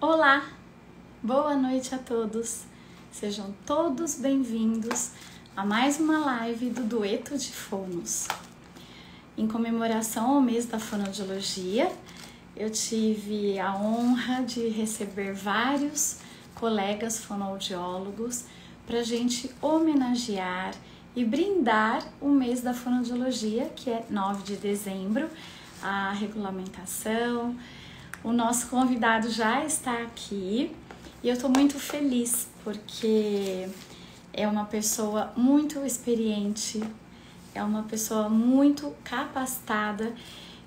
Olá, boa noite a todos. Sejam todos bem-vindos a mais uma live do Dueto de Fonos. Em comemoração ao mês da fonoaudiologia, eu tive a honra de receber vários colegas fonoaudiólogos para a gente homenagear e brindar o mês da fonoaudiologia, que é 9 de dezembro, a regulamentação. O nosso convidado já está aqui e eu estou muito feliz porque é uma pessoa muito experiente, é uma pessoa muito capacitada.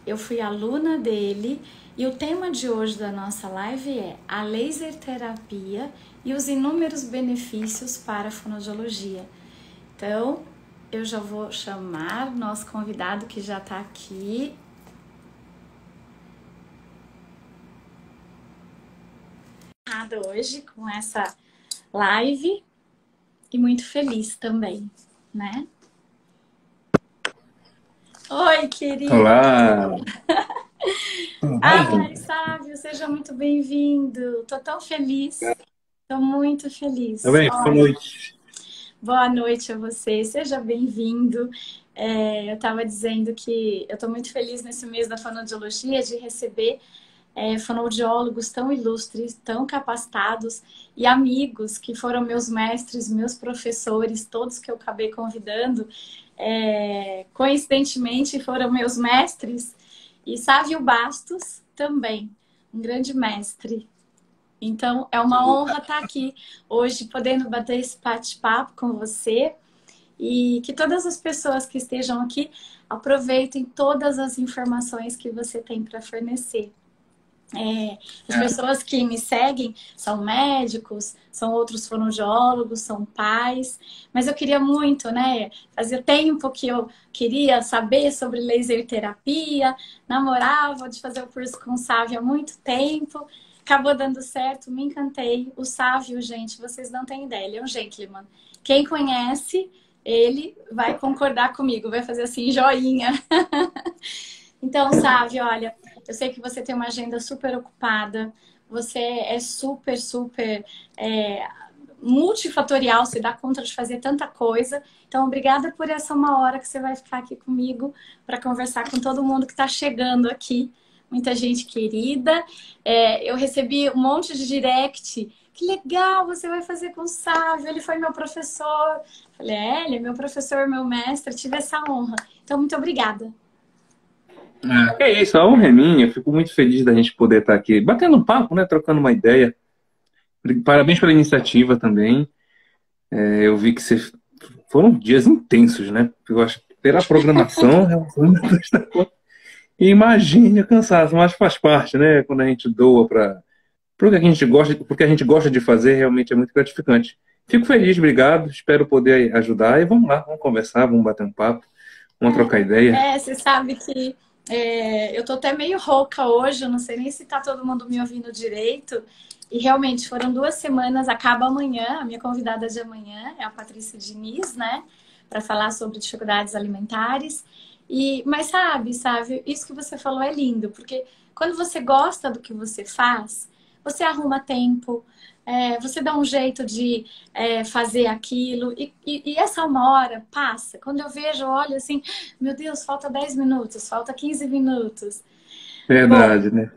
Eu fui aluna dele e o tema de hoje da nossa live é a laser terapia e os inúmeros benefícios para a fonoaudiologia. Então, eu já vou chamar o nosso convidado que já está aqui. Hoje com essa live e muito feliz também, né? Oi, querido! Olá! Ai, Sávio, seja muito bem-vindo. Tô tão feliz, tô muito Tá feliz. bem? Boa Olha, noite. boa noite a você, seja bem-vindo. Eu estava dizendo que eu tô muito feliz nesse mês da fonoaudiologia de receber fonoaudiólogos tão ilustres, tão capacitados e amigos que foram meus mestres, meus professores, todos que eu acabei convidando, coincidentemente foram meus mestres, e Sávio Bastos também, um grande mestre. Então é uma honra estar aqui hoje, podendo bater esse bate-papo com você e que todas as pessoas que estejam aqui aproveitem todas as informações que você tem para fornecer. As pessoas que me seguem são médicos, são outros fonoaudiólogos, são pais, mas eu queria muito, né? Fazia tempo que eu queria saber sobre laser terapia, namorava de fazer o curso com o Sávio há muito tempo, acabou dando certo, me encantei. O Sávio, gente, vocês não têm ideia, ele é um gentleman. Quem conhece, ele vai concordar comigo, vai fazer assim, joinha. Então, Sávio, olha, eu sei que você tem uma agenda super ocupada, você é super multifatorial, você dá conta de fazer tanta coisa. Então, obrigada por essa uma hora que você vai ficar aqui comigo para conversar com todo mundo que está chegando aqui. Muita gente querida. Eu recebi um monte de direct. Que legal, você vai fazer com o Sávio, ele foi meu professor. Falei, ele é meu professor, meu mestre, tive essa honra. Então, muito obrigada. Que é isso, a honra é minha. Eu fico muito feliz da gente poder estar aqui batendo um papo, né? Trocando uma ideia. Parabéns pela iniciativa também. Eu vi que foram dias intensos, né? Eu acho que pela programação, e imagine o cansaço, mas faz parte, né? Quando a gente doa para porque a gente gosta, porque a gente gosta de fazer, realmente é muito gratificante. Fico feliz, obrigado. Espero poder ajudar e vamos lá, vamos conversar, vamos bater um papo, vamos trocar ideia. Você sabe que eu tô até meio rouca hoje, eu não sei nem se tá todo mundo me ouvindo direito. E realmente foram 2 semanas, acaba amanhã, a minha convidada de amanhã é a Patrícia Diniz, né? Para falar sobre dificuldades alimentares. Mas sabe, isso que você falou é lindo, porque quando você gosta do que você faz, você arruma tempo, você dá um jeito de fazer aquilo, e essa uma hora passa. Quando eu vejo, eu olho assim, meu Deus, falta 10 minutos, falta 15 minutos. Bom, Verdade, né?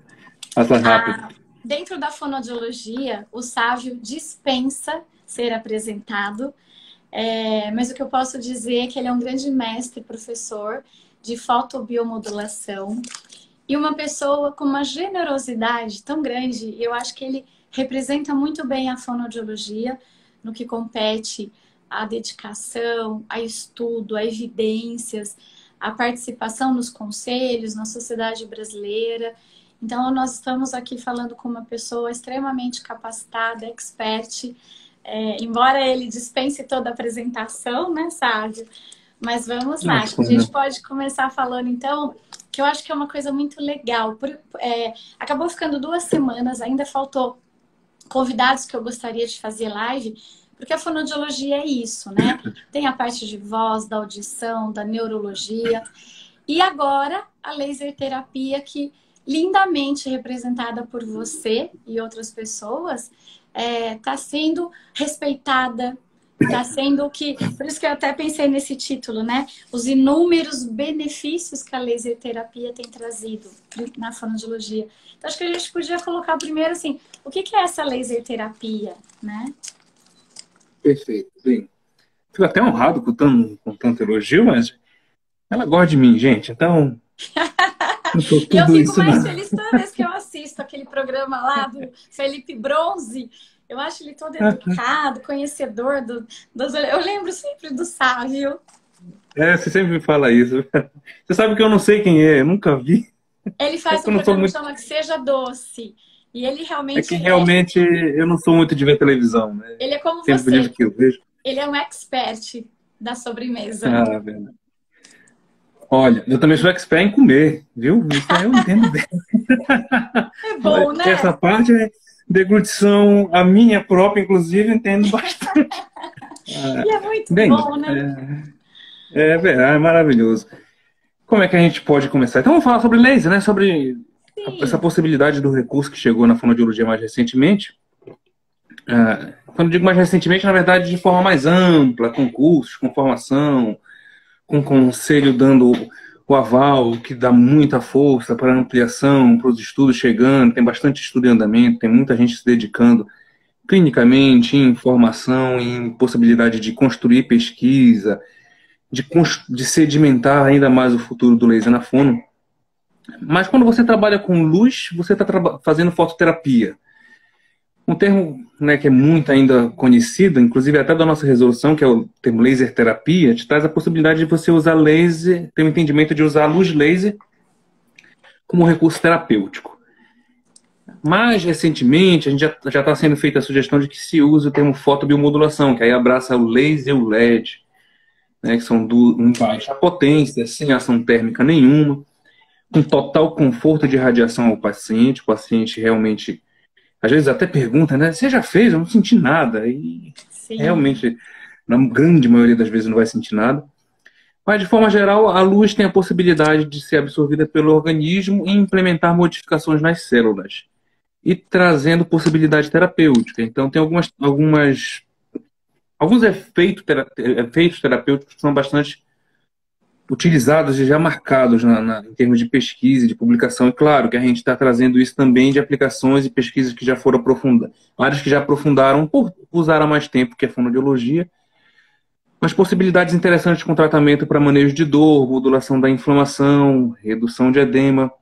Passa rápido. dentro da fonoaudiologia, o Sávio dispensa ser apresentado, mas o que eu posso dizer é que ele é um grande mestre, professor de fotobiomodulação e uma pessoa com uma generosidade tão grande. E eu acho que ele representa muito bem a fonoaudiologia no que compete à dedicação, a estudo, a evidências, a participação nos conselhos, na sociedade brasileira. Então, nós estamos aqui falando com uma pessoa extremamente capacitada, expert, embora ele dispense toda a apresentação, né, Sávio? Mas vamos lá, acho que a gente pode começar falando, então, que eu acho que é uma coisa muito legal. Acabou ficando 2 semanas, ainda faltou convidados que eu gostaria de fazer live, porque a fonoaudiologia é isso, né? Tem a parte de voz, da audição, da neurologia, e agora a laser terapia, que lindamente representada por você e outras pessoas, está sendo respeitada, está sendo o que... Por isso que eu até pensei nesse título, né? Os inúmeros benefícios que a laser terapia tem trazido na fonoaudiologia. Então, acho que a gente podia colocar primeiro, assim, o que é essa laser terapia, né? Perfeito, sim. Fico até honrado com tanto elogio, mas ela gosta de mim, gente, então não sou E eu tudo fico isso, mais não. feliz toda vez que eu assisto aquele programa lá do Felipe Bronze. Eu acho ele todo educado, conhecedor eu lembro sempre do Sávio. Você sempre me fala isso. Você sabe que eu não sei quem é, eu nunca vi. Ele É faz que um eu não sou programa que muito. chama Que Seja Doce. E ele É que realmente realmente eu não sou muito de ver televisão, né? ele é como Tempo livre você. que eu vejo. Ele é um expert da sobremesa. Ah, verdade. Olha, eu também sou expert em comer, viu? Isso aí eu entendo bem. É bom, Essa né? parte é deglutição, a minha própria, inclusive, eu entendo bastante. E é muito Bem, bom, né? é verdade, é maravilhoso. Como é que a gente pode começar? Então vamos falar sobre laser, né? Sobre essa Sim. possibilidade do recurso que chegou na fonoaudiologia mais recentemente. Quando digo mais recentemente, na verdade, de forma mais ampla, com cursos, com formação, com conselho dando o aval, que dá muita força para a ampliação, para os estudos chegando, tem bastante estudo em andamento, tem muita gente se dedicando clinicamente, em formação, em possibilidade de construir pesquisa, de sedimentar ainda mais o futuro do laser na fono. Mas quando você trabalha com luz, você está fazendo fototerapia. Um termo, né, que é muito ainda conhecido, inclusive até da nossa resolução, que é o termo laser terapia, te traz a possibilidade de você usar laser, ter o entendimento de usar a luz laser como recurso terapêutico. Mais recentemente, a gente já está sendo feita a sugestão de que se use o termo fotobiomodulação, que aí abraça o laser e o LED, né, que são em baixa potência, sem ação térmica nenhuma, com total conforto de radiação ao paciente. O paciente realmente, às vezes até pergunta, né? Você já fez? Eu não senti nada. E Sim. realmente, na grande maioria das vezes, não vai sentir nada. Mas, de forma geral, a luz tem a possibilidade de ser absorvida pelo organismo e implementar modificações nas células, e trazendo possibilidade terapêutica. Então, tem alguns efeitos terapêuticos que são bastante utilizados e já marcados em termos de pesquisa e de publicação. E claro que a gente está trazendo isso também de aplicações e pesquisas que já foram aprofundadas, áreas que já aprofundaram por usar há mais tempo, que é a fonoaudiologia, mas possibilidades interessantes com tratamento para manejo de dor, modulação da inflamação, redução de edema,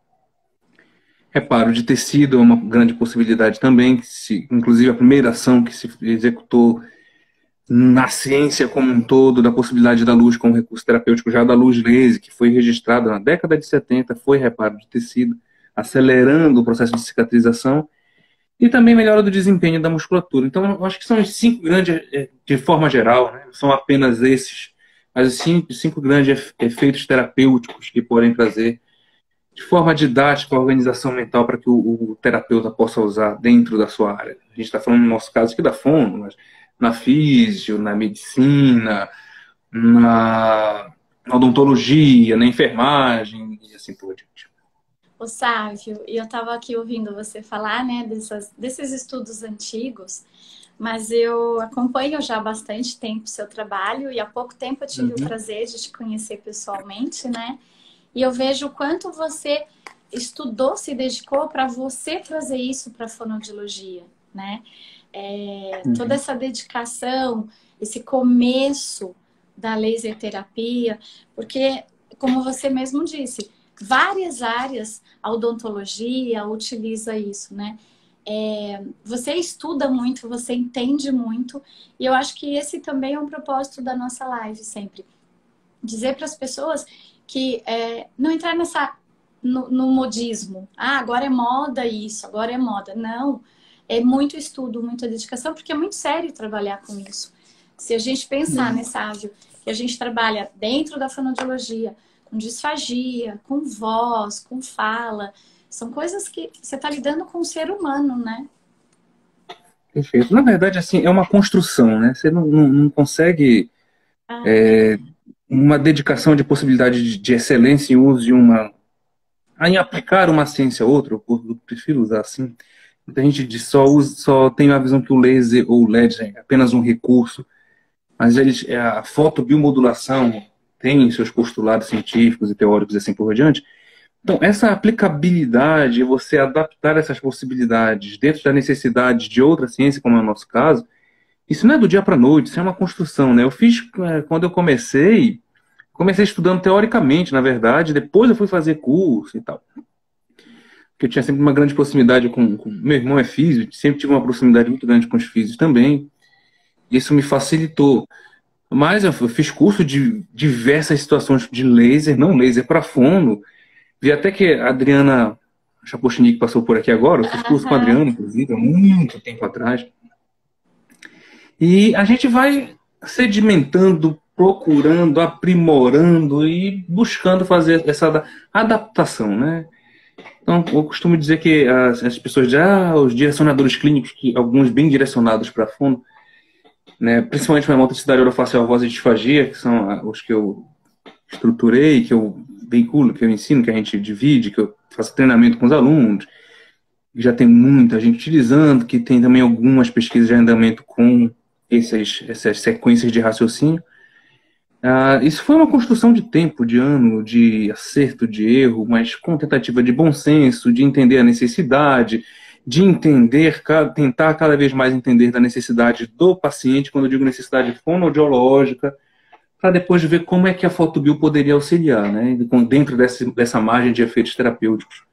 reparo de tecido é uma grande possibilidade também, inclusive a primeira ação que se executou na ciência como um todo, da possibilidade da luz como recurso terapêutico, já da luz laser, que foi registrada na década de 70, foi reparo de tecido, acelerando o processo de cicatrização e também melhora do desempenho da musculatura. Então, eu acho que são os cinco grandes, de forma geral, né? São apenas esses, mas os cinco grandes efeitos terapêuticos que podem trazer de forma didática a organização mental para que o terapeuta possa usar dentro da sua área. A gente está falando, no nosso caso aqui, da fono, mas na físio, na medicina, na odontologia, na enfermagem e assim por diante. O Sávio, e eu estava aqui ouvindo você falar, né, desses estudos antigos, mas eu acompanho já há bastante tempo o seu trabalho e há pouco tempo eu tive o Uhum. prazer de te conhecer pessoalmente, né? E eu vejo o quanto você estudou, se dedicou para você trazer isso para a fonoaudiologia, né? Toda Uhum. essa dedicação, esse começo da laser terapia, porque, como você mesmo disse, várias áreas, a odontologia utiliza isso, né? Você estuda muito, você entende muito, e eu acho que esse também é um propósito da nossa live sempre. Dizer para as pessoas que não entrar no modismo. Ah, agora é moda isso, agora é moda. Não, é muito estudo, muita dedicação, porque é muito sério trabalhar com isso. Se a gente pensar, né, Sávio, que a gente trabalha dentro da fonoaudiologia, com disfagia, com voz, com fala, são coisas que você está lidando com o ser humano, né? Perfeito. Na verdade, assim, é uma construção, né? Você não consegue Ah, uma dedicação de possibilidade de excelência em uso de uma em aplicar uma ciência a outra, eu prefiro usar assim. Muita gente só tem a visão que o laser ou o LED é apenas um recurso, mas a fotobiomodulação tem seus postulados científicos e teóricos e assim por diante. Então, essa aplicabilidade, você adaptar essas possibilidades dentro da necessidade de outra ciência, como é o nosso caso, isso não é do dia para a noite, isso é uma construção, né? Eu fiz, quando eu comecei estudando teoricamente, na verdade, depois eu fui fazer curso e tal. Porque eu tinha sempre uma grande proximidade com meu irmão é físico, sempre tive uma proximidade muito grande com os físicos também. Isso me facilitou. Mas eu fiz curso de diversas situações de laser, não laser para fono. Vi até que a Adriana Chapochnik passou por aqui agora, eu fiz curso com a Adriana, inclusive, há muito tempo atrás. E a gente vai sedimentando, procurando, aprimorando e buscando fazer essa adaptação, né? Então, eu costumo dizer que as pessoas dizem, os direcionadores clínicos, que alguns bem direcionados para fono, né, principalmente para motricidade orofacial, voz e disfagia, que são os que eu estruturei, que eu veiculo, que eu ensino, que a gente divide, que eu faço treinamento com os alunos. Já tem muita gente utilizando, que tem também algumas pesquisas de andamento com essas sequências de raciocínio. Isso foi uma construção de tempo, de ano, de acerto, de erro, mas com tentativa de bom senso, de entender a necessidade, de tentar cada vez mais entender da necessidade do paciente, quando eu digo necessidade fonoaudiológica, para depois ver como é que a fotobio poderia auxiliar, né, dentro dessa margem de efeitos terapêuticos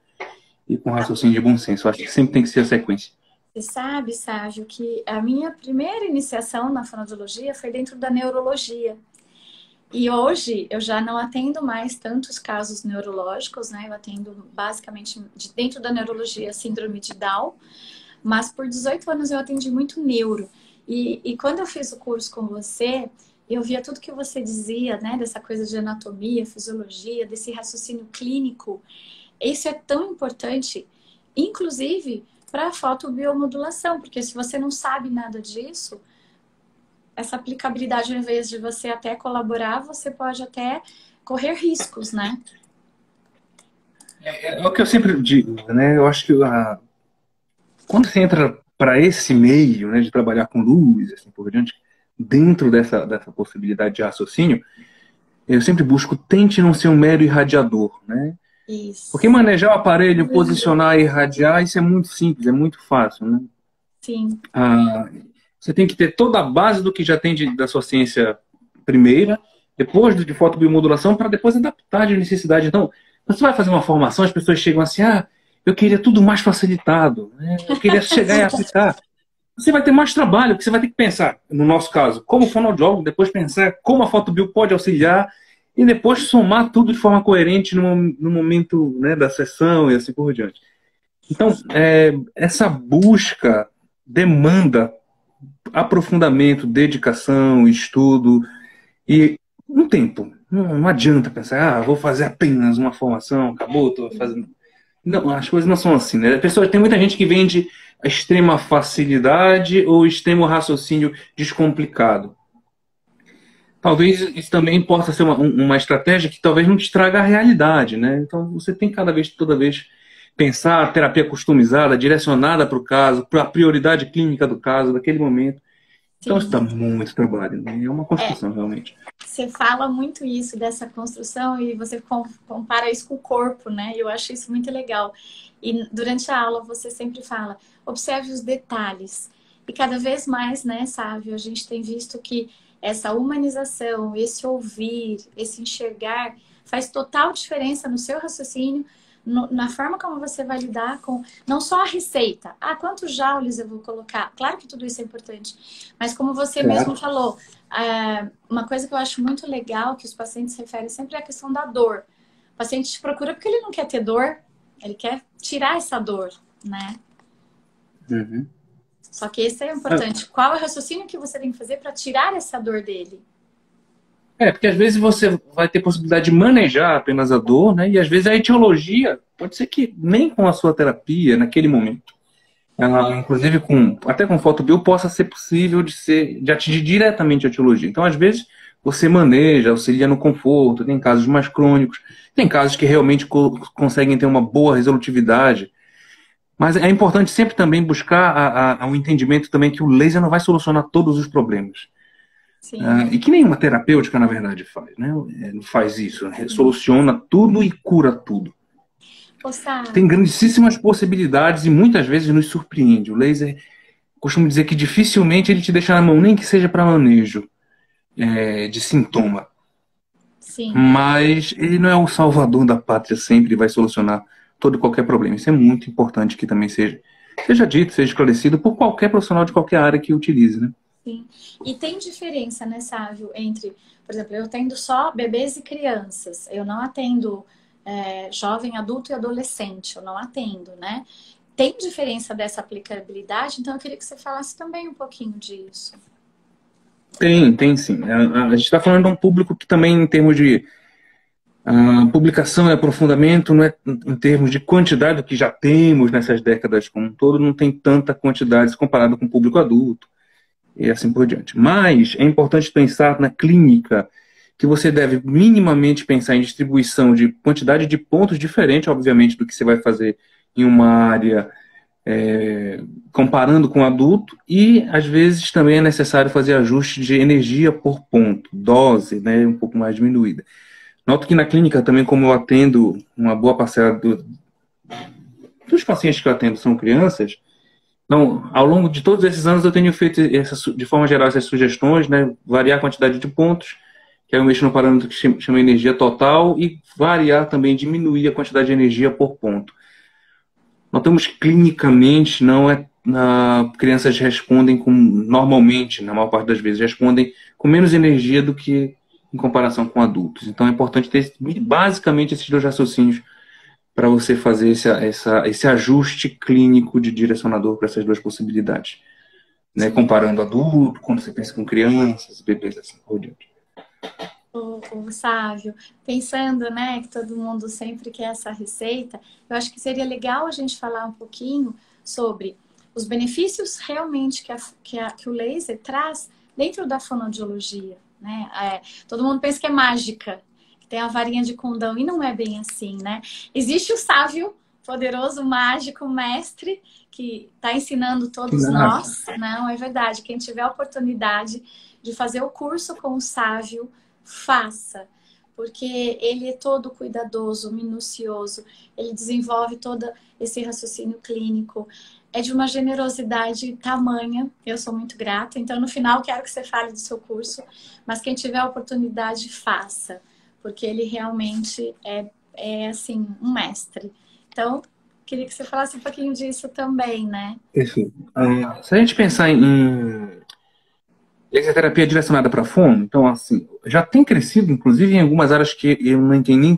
e com raciocínio de bom senso. Acho que sempre tem que ser a sequência. Você sabe, Sávio, que a minha primeira iniciação na fonoaudiologia foi dentro da neurologia. E hoje eu já não atendo mais tantos casos neurológicos, né? Eu atendo basicamente dentro da neurologia síndrome de Down, mas por 18 anos eu atendi muito neuro. E quando eu fiz o curso com você, eu via tudo que você dizia, né? Dessa coisa de anatomia, fisiologia, desse raciocínio clínico. Isso é tão importante, inclusive para a fotobiomodulação, porque se você não sabe nada disso, essa aplicabilidade, ao invés de você até colaborar, você pode até correr riscos, né? É o que eu sempre digo, né? Eu acho que quando você entra para esse meio, né, de trabalhar com luz, assim por diante, dentro dessa possibilidade de raciocínio, eu sempre busco, tente não ser um mero irradiador, né? Isso. Porque manejar o aparelho, posicionar e irradiar, isso é muito simples, é muito fácil, né? Sim. Você tem que ter toda a base do que já tem da sua ciência primeira, depois de fotobiomodulação, para depois adaptar de necessidade. Então, você vai fazer uma formação, as pessoas chegam assim, eu queria tudo mais facilitado, né? Eu queria chegar e aplicar. Você vai ter mais trabalho, porque você vai ter que pensar, no nosso caso, como fonoaudiólogo, depois pensar como a fotobio pode auxiliar, e depois somar tudo de forma coerente no momento, né, da sessão e assim por diante. Então, essa busca demanda aprofundamento, dedicação, estudo e um tempo. Não adianta pensar, vou fazer apenas uma formação, acabou, estou fazendo... Não, as coisas não são assim, né? Tem muita gente que vende a extrema facilidade ou extremo raciocínio descomplicado. Talvez isso também possa ser uma estratégia que talvez não te estraga a realidade, né? Então você tem toda vez pensar a terapia customizada, direcionada para o caso, para a prioridade clínica do caso, daquele momento. Então isso dá muito trabalho, né? É uma construção, realmente. Você fala muito isso, dessa construção, e você compara isso com o corpo, né? Eu acho isso muito legal. E durante a aula você sempre fala, observe os detalhes. E cada vez mais, né, Sávio, a gente tem visto que essa humanização, esse ouvir, esse enxergar, faz total diferença no seu raciocínio, na forma como você vai lidar com, não só a receita. Quantos joules eu vou colocar? Claro que tudo isso é importante. Mas como você mesmo falou, uma coisa que eu acho muito legal, que os pacientes se referem sempre, é a questão da dor. O paciente te procura porque ele não quer ter dor, ele quer tirar essa dor, né? Uhum. Só que esse é importante. Qual é o raciocínio que você tem que fazer para tirar essa dor dele? Porque às vezes você vai ter possibilidade de manejar apenas a dor, né? E às vezes a etiologia pode ser que nem com a sua terapia, naquele momento, inclusive até com fotobio, possa ser possível de atingir diretamente a etiologia. Então, às vezes, você maneja, auxilia no conforto, tem casos mais crônicos, tem casos que realmente conseguem ter uma boa resolutividade. Mas é importante sempre também buscar um entendimento também que o laser não vai solucionar todos os problemas. E que nenhuma terapêutica, na verdade, faz, né? Não faz isso, né? Soluciona tudo e cura tudo. Tem grandíssimas possibilidades e muitas vezes nos surpreende. O laser, costumo dizer que dificilmente ele te deixa na mão, nem que seja para manejo de sintoma. Sim. Mas ele não é o salvador da pátria sempre e vai solucionar todo e qualquer problema. Isso é muito importante que também seja dito, seja esclarecido por qualquer profissional de qualquer área que utilize, né? Sim. E tem diferença, né, Sávio, entre, por exemplo, eu atendo só bebês e crianças, eu não atendo jovem, adulto e adolescente, eu não atendo, né? Tem diferença dessa aplicabilidade, então eu queria que você falasse também um pouquinho disso. Tem sim. A gente está falando de um público que também, em termos de publicação e aprofundamento, não é em termos de quantidade que já temos nessas décadas como um todo, não tem tanta quantidade comparado com o público adulto e assim por diante. Mas é importante pensar na clínica que você deve minimamente pensar em distribuição de quantidade de pontos diferente, obviamente, do que você vai fazer em uma área comparando com o adulto, e às vezes também é necessário fazer ajuste de energia por ponto, dose, né, um pouco mais diminuída. Noto que na clínica também, como eu atendo uma boa parcela dos pacientes que eu atendo são crianças, então, ao longo de todos esses anos eu tenho feito, de forma geral, essas sugestões, né, variar a quantidade de pontos, que aí eu mexo no parâmetro que chama energia total, e variar também, diminuir a quantidade de energia por ponto. Notamos clinicamente, crianças respondem normalmente, na maior parte das vezes, respondem com menos energia do que em comparação com adultos. Então é importante ter basicamente esses dois raciocínios para você fazer esse ajuste clínico de direcionador para essas duas possibilidades. Né? Comparando adulto, quando você pensa com crianças, bebês, assim por diante. O Sávio, pensando, né, que todo mundo sempre quer essa receita, eu acho que seria legal a gente falar um pouquinho sobre os benefícios realmente que o laser traz dentro da fonoaudiologia, né? Todo mundo pensa que é mágica, que tem a varinha de condão, e não é bem assim, né? Existe o Sávio, poderoso, mágico, mestre, que está ensinando todos nós. Não, é verdade. Quem tiver a oportunidade de fazer o curso com o Sávio, faça, porque ele é todo cuidadoso, minucioso, ele desenvolve todo esse raciocínio clínico, é de uma generosidade tamanha, eu sou muito grata, então no final quero que você fale do seu curso, mas quem tiver a oportunidade, faça, porque ele realmente é assim, um mestre. Então, queria que você falasse um pouquinho disso também, né? Perfeito. Se a gente pensar em laser terapia direcionada para fono, então, assim, já tem crescido, inclusive, em algumas áreas que eu não tenho nem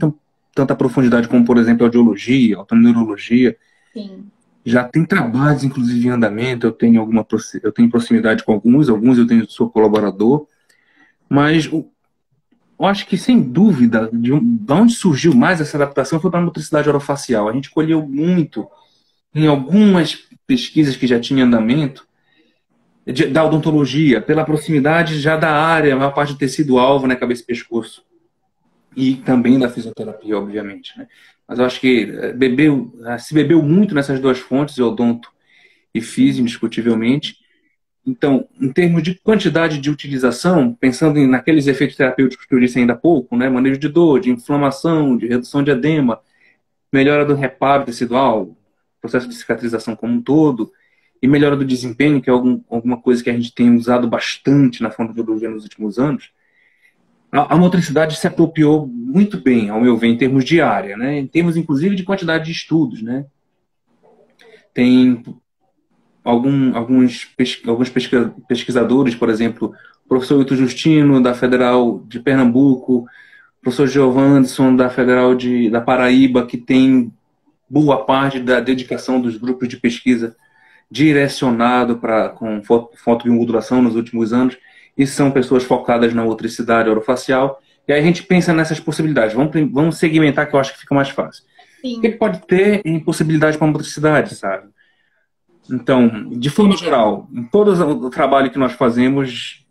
tanta profundidade, como, por exemplo, audiologia, otoneurologia. Sim. Já tem trabalhos, inclusive, em andamento, eu tenho proximidade com alguns sou colaborador, mas eu acho que, sem dúvida, de onde surgiu mais essa adaptação foi para a motricidade orofacial. A gente colheu muito em algumas pesquisas que já tinham em andamento, da odontologia, pela proximidade já da área, a maior parte do tecido-alvo, né, cabeça e pescoço. E também da fisioterapia, obviamente. Né? Mas eu acho que se bebeu muito nessas duas fontes, odonto e físio, indiscutivelmente. Então, em termos de quantidade de utilização, pensando naqueles efeitos terapêuticos que eu disse ainda há pouco, né, manejo de dor, de inflamação, de redução de edema, melhora do reparo tecidual, processo de cicatrização como um todo, e melhora do desempenho, que é alguma coisa que a gente tem usado bastante na fonoaudiologia nos últimos anos, a motricidade se apropriou muito bem, ao meu ver, em termos de área, né? Em termos, inclusive, de quantidade de estudos. Né? Tem alguns pesquisadores, por exemplo, o professor Hilton Justino, da Federal de Pernambuco, o professor Giovanson, da Federal da Paraíba, que tem boa parte da dedicação dos grupos de pesquisa direcionado com fotobiomodulação nos últimos anos, e são pessoas focadas na motricidade orofacial, e aí a gente pensa nessas possibilidades. Vamos segmentar, que eu acho que fica mais fácil. Sim. O que pode ter em possibilidade para a motricidade, sabe? Então, de forma geral, em todo o trabalho que nós fazemos,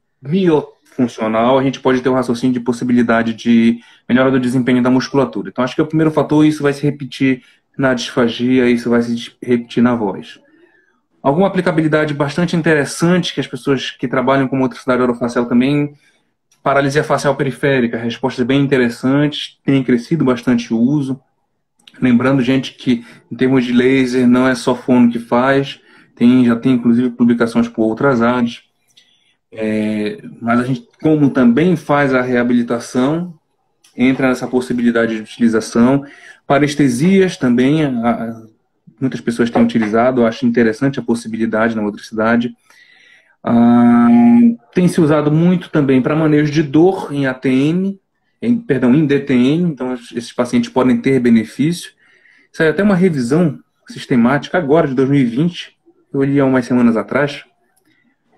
funcional, a gente pode ter um raciocínio de possibilidade de melhora do desempenho da musculatura. Então, acho que é o primeiro fator, isso vai se repetir na disfagia, isso vai se repetir na voz. Alguma aplicabilidade bastante interessante que as pessoas que trabalham com motricidade orofacial também, paralisia facial periférica, respostas bem interessantes, tem crescido bastante o uso. Lembrando, gente, que em termos de laser não é só fono que faz, já tem inclusive publicações por outras áreas. Mas a gente, como também faz a reabilitação, entra nessa possibilidade de utilização. Parestesias também, muitas pessoas têm utilizado, eu acho interessante a possibilidade na motricidade. Tem se usado muito também para manejo de dor em ATM, em DTM, então esses pacientes podem ter benefício. Saiu até uma revisão sistemática agora, de 2020, eu li há umas semanas atrás,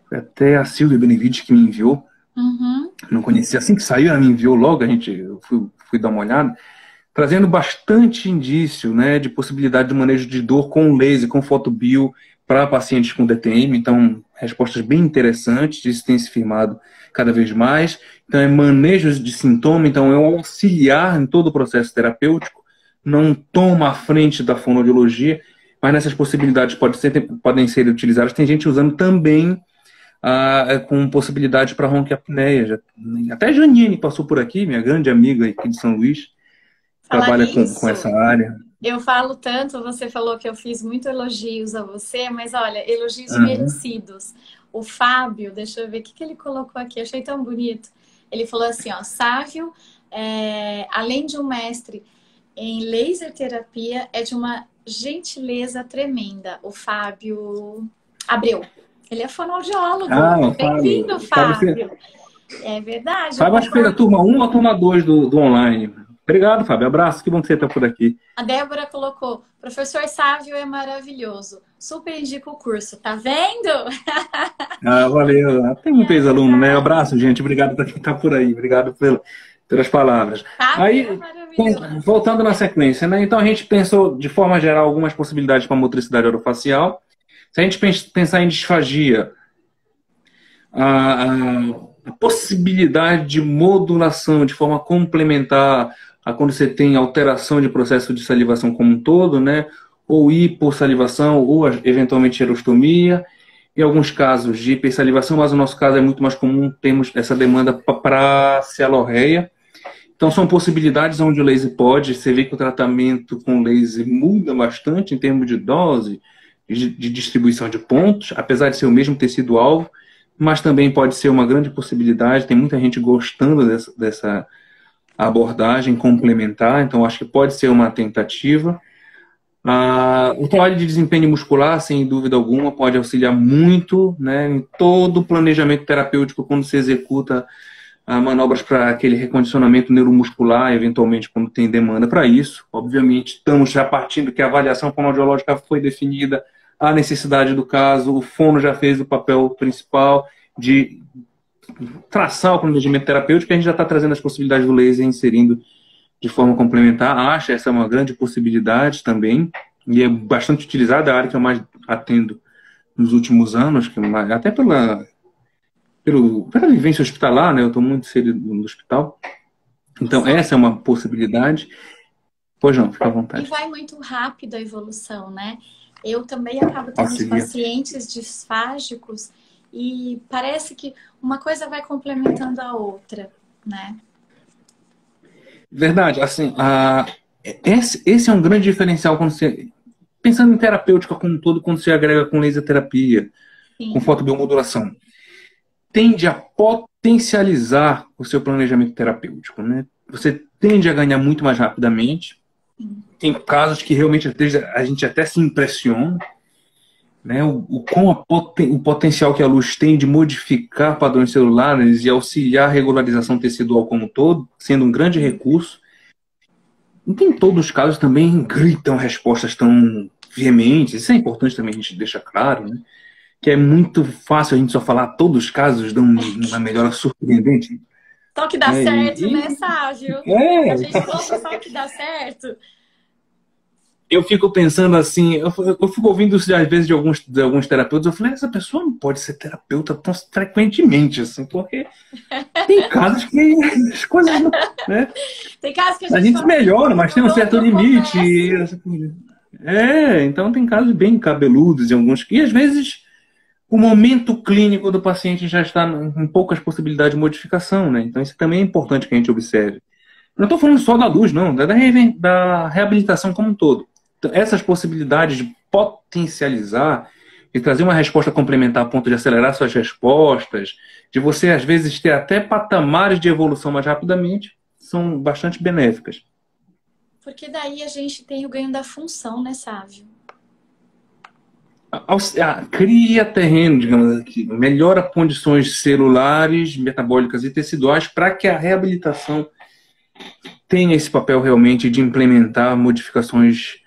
foi até a Silvia Benevides que me enviou. Não conhecia, assim que saiu, ela me enviou logo, eu fui dar uma olhada, trazendo bastante indício, né, de possibilidade de manejo de dor com laser, com fotobio, para pacientes com DTM. Então, respostas bem interessantes, isso tem se firmado cada vez mais. Então, é manejo de sintoma, então é um auxiliar em todo o processo terapêutico, não toma a frente da fonoaudiologia, mas nessas possibilidades podem ser utilizadas. Tem gente usando também com possibilidade para ronquiapneia. Até a Janine passou por aqui, minha grande amiga aqui de São Luís, trabalha com essa área. Eu falo tanto, você falou que eu fiz muito elogios a você, mas olha, elogios merecidos. O Fábio, deixa eu ver o que ele colocou aqui, achei tão bonito. Ele falou assim, ó, Sávio, além de um mestre em laser terapia, é de uma gentileza tremenda. O Fábio Abreu. Ele é fonoaudiólogo. Bem-vindo, Fábio. É verdade. Fábio, acho que foi da turma 1 ou a turma 2 do online. Obrigado, Fábio. Abraço. Que bom que você está por aqui. A Débora colocou, professor Sávio é maravilhoso. Super indico o curso. Tá vendo? Valeu. Tem muito ex-aluno, né? Abraço, gente. Obrigado por quem está por aí. Obrigado pelas palavras. Aí, voltando na sequência, né? Então a gente pensou, de forma geral, algumas possibilidades para motricidade orofacial. Se a gente pensar em disfagia, a possibilidade de modulação de forma complementar a quando você tem alteração de processo de salivação como um todo, né? Ou hipossalivação, ou eventualmente erostomia. Em alguns casos de hipersalivação, mas no nosso caso é muito mais comum termos essa demanda para cialorreia. Então são possibilidades onde o laser pode, você vê que o tratamento com laser muda bastante em termos de dose, de distribuição de pontos, apesar de ser o mesmo tecido-alvo, mas também pode ser uma grande possibilidade, tem muita gente gostando dessa abordagem complementar, então acho que pode ser uma tentativa. O trabalho de desempenho muscular, sem dúvida alguma, pode auxiliar muito, né, em todo o planejamento terapêutico quando se executa manobras para aquele recondicionamento neuromuscular, eventualmente quando tem demanda para isso. Obviamente, estamos já partindo que a avaliação fonoaudiológica foi definida, a necessidade do caso, o fono já fez o papel principal de traçar o planejamento terapêutico, a gente já está trazendo as possibilidades do laser inserindo de forma complementar. Acho essa uma grande possibilidade também, e é bastante utilizada, a área que eu mais atendo nos últimos anos, até pela vivência hospitalar, né? Eu estou muito inserido no hospital. Então, essa é uma possibilidade. Pois não, fica à vontade. E vai muito rápido a evolução, né? Eu também acabo tendo pacientes disfágicos e parece que uma coisa vai complementando a outra, né? Verdade. Assim, esse é um grande diferencial quando você... Pensando em terapêutica como um todo, quando você agrega com laser terapia, com fotobiomodulação, tende a potencializar o seu planejamento terapêutico, né? Você tende a ganhar muito mais rapidamente. Tem casos que realmente a gente até se impressiona, né? O potencial que a luz tem de modificar padrões celulares e auxiliar a regularização tecidual como um todo, sendo um grande recurso. Não tem todos os casos também gritam respostas tão veementes. Isso é importante também a gente deixar claro, né? Que é muito fácil a gente só falar todos os casos dão uma melhora surpreendente. Só que dá certo, né, Sávio? A gente conta só que dá certo. eu fico pensando assim, eu fico ouvindo isso às vezes de alguns terapeutas, eu falei, essa pessoa não pode ser terapeuta tão frequentemente, assim, porque tem casos que as coisas não, né? Tem casos que a A gente gente fala assim, melhora, mas tem um certo não limite. acontece. Então tem casos bem cabeludos em alguns, e às vezes o momento clínico do paciente já está com poucas possibilidades de modificação, né? Então isso também é importante que a gente observe. Não estou falando só da luz, não, da reabilitação como um todo. Então, essas possibilidades de potencializar, de trazer uma resposta complementar a ponto de acelerar suas respostas, de você, às vezes, ter até patamares de evolução mais rapidamente, são bastante benéficas. Porque daí a gente tem o ganho da função, né, Sávio? Cria terreno, digamos aqui, melhora condições celulares, metabólicas e teciduais para que a reabilitação tenha esse papel realmente de implementar modificações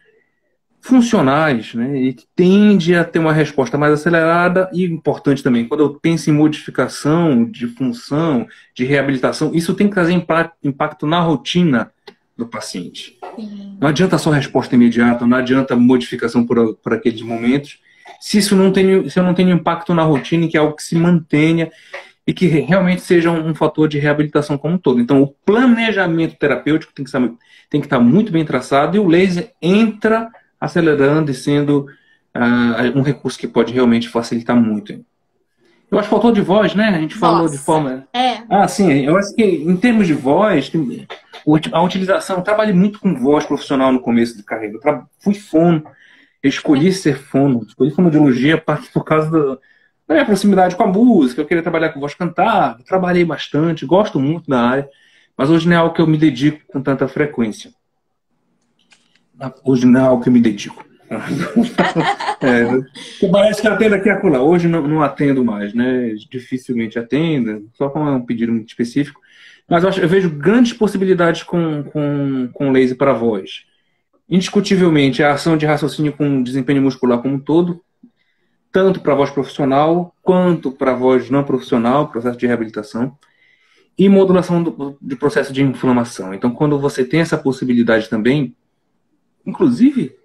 funcionais, né, e que tende a ter uma resposta mais acelerada e importante também, quando eu penso em modificação de função, de reabilitação, isso tem que trazer impacto na rotina do paciente. Sim. Não adianta só resposta imediata, não adianta modificação por aqueles momentos, se eu não tenho impacto na rotina e que é algo que se mantenha e que realmente seja um fator de reabilitação como um todo. Então, o planejamento terapêutico tem que estar muito bem traçado e o laser entra acelerando e sendo um recurso que pode realmente facilitar muito. Eu acho que faltou de voz, né? A gente falou de forma... sim. Eu acho que em termos de voz, a utilização... Eu trabalhei muito com voz profissional no começo de carreira. Fui fono. Eu escolhi ser fono. Escolhi fonoaudiologia por causa da minha proximidade com a música. Eu queria trabalhar com voz cantada. Trabalhei bastante. Gosto muito da área. Mas hoje não é algo que eu me dedico com tanta frequência. Hoje não é algo que eu me dedico. Parece que atendo aqui e acolá. Hoje não atendo mais, né? Dificilmente atendo, só com um pedido muito específico. Mas eu vejo grandes possibilidades com laser para voz. Indiscutivelmente, a ação de raciocínio com desempenho muscular como um todo, tanto para a voz profissional, quanto para a voz não profissional, processo de reabilitação, e modulação do processo de inflamação. Então, quando você tem essa possibilidade também, inclusive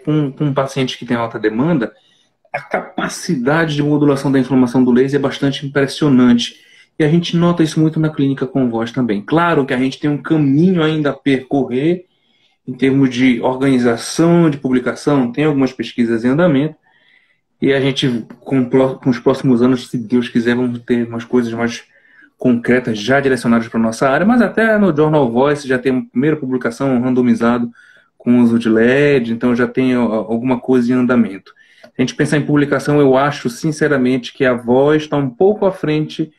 com um paciente que tem alta demanda, a capacidade de modulação da inflamação do laser é bastante impressionante. E a gente nota isso muito na clínica com voz também. Claro que a gente tem um caminho ainda a percorrer em termos de organização, de publicação, tem algumas pesquisas em andamento, e a gente, com os próximos anos, se Deus quiser, vamos ter umas coisas mais concretas já direcionadas para a nossa área, mas até no Journal Voice já tem uma primeira publicação randomizado com uso de LED, então já tem alguma coisa em andamento. Se a gente pensar em publicação, eu acho, sinceramente, que a voz está um pouco à frente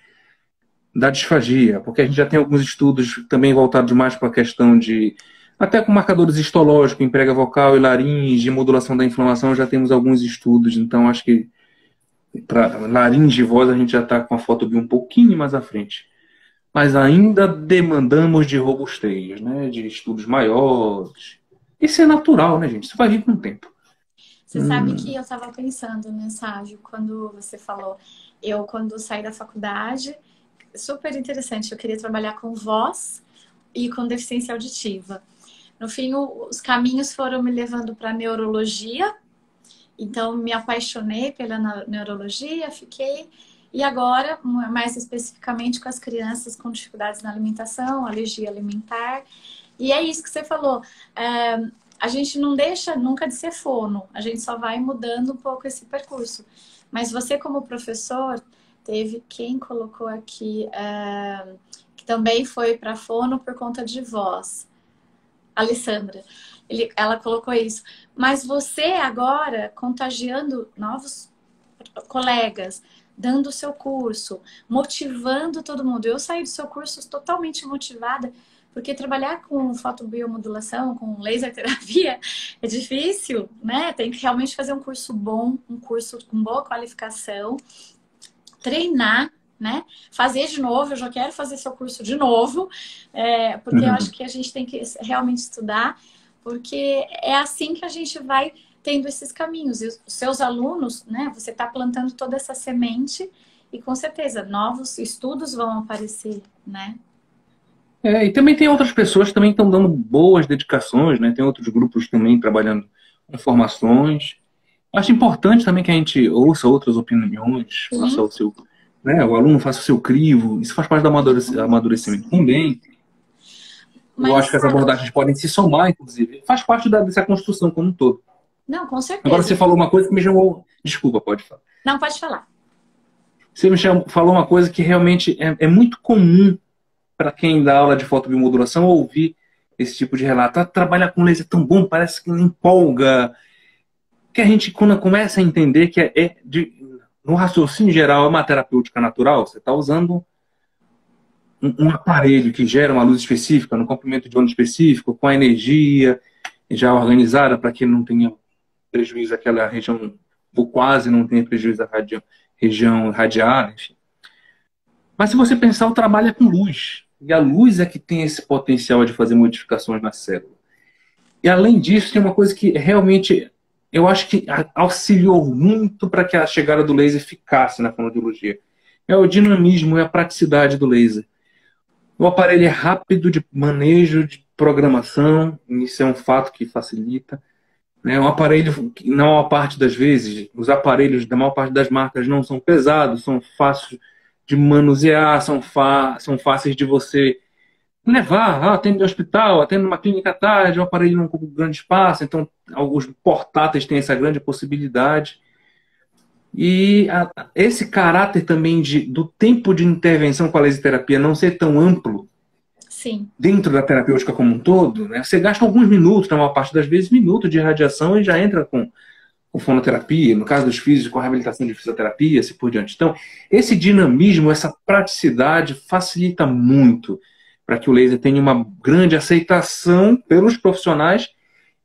da disfagia, porque a gente já tem alguns estudos também voltados mais para a questão de, até com marcadores histológicos, em prega vocal e laringe, modulação da inflamação, já temos alguns estudos, então acho que para laringe e voz a gente já está com a fotobio um pouquinho mais à frente. Mas ainda demandamos de robustez, né, de estudos maiores. Isso é natural, né, gente? Isso vai vir com o tempo. Você sabe que eu estava pensando, né, Sávio, quando você falou, quando saí da faculdade, super interessante, eu queria trabalhar com voz e com deficiência auditiva. No fim, os caminhos foram me levando para neurologia, então me apaixonei pela neurologia, fiquei, e agora, mais especificamente com as crianças com dificuldades na alimentação, alergia alimentar. E é isso que você falou. A gente não deixa nunca de ser fono. A gente só vai mudando um pouco esse percurso. Mas você, como professor, teve quem colocou aqui, que também foi para fono por conta de voz. Alessandra. Ela colocou isso. Mas você agora, contagiando novos colegas, dando o seu curso, motivando todo mundo. Eu saí do seu curso totalmente motivada, porque trabalhar com fotobiomodulação, com laser terapia, é difícil, né? Tem que realmente fazer um curso bom, um curso com boa qualificação, treinar, né? Fazer de novo, eu já quero fazer seu curso de novo, porque eu acho que a gente tem que realmente estudar, porque é assim que a gente vai tendo esses caminhos. E os seus alunos, né? Você está plantando toda essa semente e com certeza novos estudos vão aparecer, né? E também tem outras pessoas que também estão dando boas dedicações, né? Tem outros grupos também trabalhando informações. Acho importante também que a gente ouça outras opiniões, faça o seu, né, o aluno faça o seu crivo, isso faz parte do amadurecimento também. Eu acho que as abordagens podem se somar, inclusive. Faz parte dessa construção como um todo. Não, com certeza. Agora você falou uma coisa que me chamou... Desculpa, pode falar. Não, pode falar. Você falou uma coisa que realmente é muito comum para quem dá aula de fotobiomodulação ouvir esse tipo de relato. Trabalhar com laser é tão bom, parece que empolga. Que a gente, quando começa a entender que no raciocínio geral, é uma terapêutica natural, você está usando um aparelho que gera uma luz específica, no comprimento de onda específico, com a energia já organizada para que não tenha prejuízo àquela região, ou quase não tenha prejuízo à região radiada, enfim. Mas se você pensar, o trabalho é com luz. E a luz é que tem esse potencial de fazer modificações na célula. E além disso, tem uma coisa que realmente eu acho que auxiliou muito para que a chegada do laser ficasse na fonoaudiologia. É o dinamismo e a praticidade do laser. O aparelho é rápido de manejo, de programação, isso é um fato que facilita. É um aparelho que, na maior parte das vezes, os aparelhos da maior parte das marcas não são pesados, são fáceis de manusear, são fáceis de você levar, atende no hospital, atende numa clínica à tarde, um aparelho não ocupa um grande espaço, então alguns portáteis têm essa grande possibilidade. E esse caráter também do tempo de intervenção com a laser terapia não ser tão amplo, sim, dentro da terapêutica como um todo, né? Você gasta alguns minutos, na maior parte das vezes, minutos de radiação e já entra com fonoterapia, no caso dos físicos, com a reabilitação de fisioterapia, assim por diante. Então, esse dinamismo, essa praticidade facilita muito para que o laser tenha uma grande aceitação pelos profissionais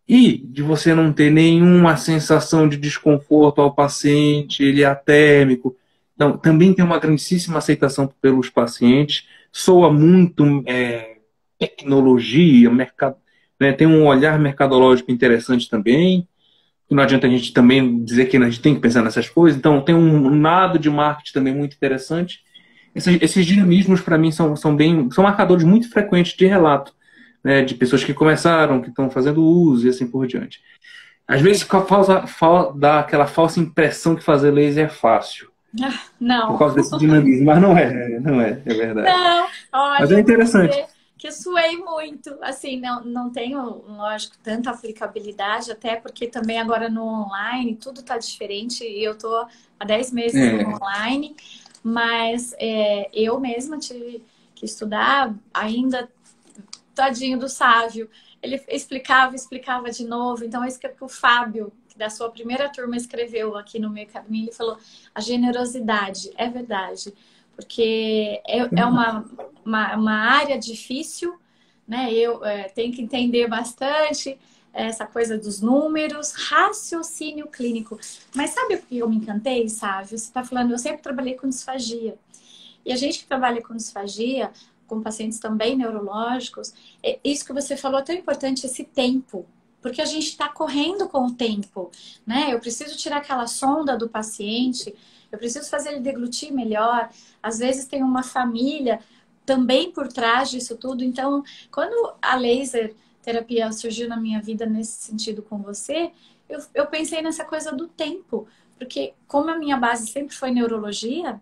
e de você não ter nenhuma sensação de desconforto ao paciente, ele é atérmico. Então, também tem uma grandíssima aceitação pelos pacientes, soa muito tecnologia, mercado, né? Tem um olhar mercadológico interessante também. Não adianta a gente também dizer que a gente tem que pensar nessas coisas. Então, tem um lado de marketing também muito interessante. Esses dinamismos, para mim, são marcadores muito frequentes de relato, né, de pessoas que começaram, que estão fazendo uso e assim por diante. Às vezes dá aquela falsa impressão que fazer laser é fácil. Não. Por causa desse dinamismo, mas não é verdade. Não, olha, mas é interessante. Que suei muito, assim, não tenho, lógico, tanta aplicabilidade, até porque também agora no online tudo tá diferente e eu tô há 10 meses no online, mas eu mesma tive que estudar ainda, tadinho do Sávio, ele explicava de novo, então isso que o Fábio, da sua primeira turma, escreveu aqui no meu caminho, ele falou, a generosidade, é verdade, porque é uma área difícil, né? Eu tenho que entender bastante essa coisa dos números, raciocínio clínico. Mas sabe o que eu me encantei, Sávio? Você está falando, eu sempre trabalhei com disfagia. E a gente que trabalha com disfagia, com pacientes também neurológicos, isso que você falou é tão importante, esse tempo. Porque a gente está correndo com o tempo, né? Eu preciso tirar aquela sonda do paciente, eu preciso fazer ele deglutir melhor. Às vezes tem uma família também por trás disso tudo. Então, quando a laser terapia surgiu na minha vida nesse sentido com você, eu pensei nessa coisa do tempo. Porque como a minha base sempre foi neurologia,